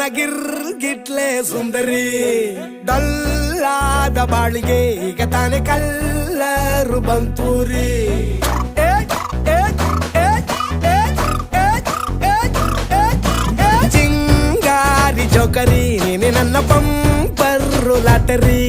ಗಿಟ್ಲೆ ಸುಂದರಿ ಡಲ್ಲಾದ ಬಾಳಿಗೆ ಈಗ ತಾನೆ ಕಲ್ಲರು ಬಂತೂರಿ ಚಿಂಗಾರಿ ಜೋಕರಿ ನೀನೆ ನನ್ನ ಪಂಪರ್ರು ಲಾಟರಿ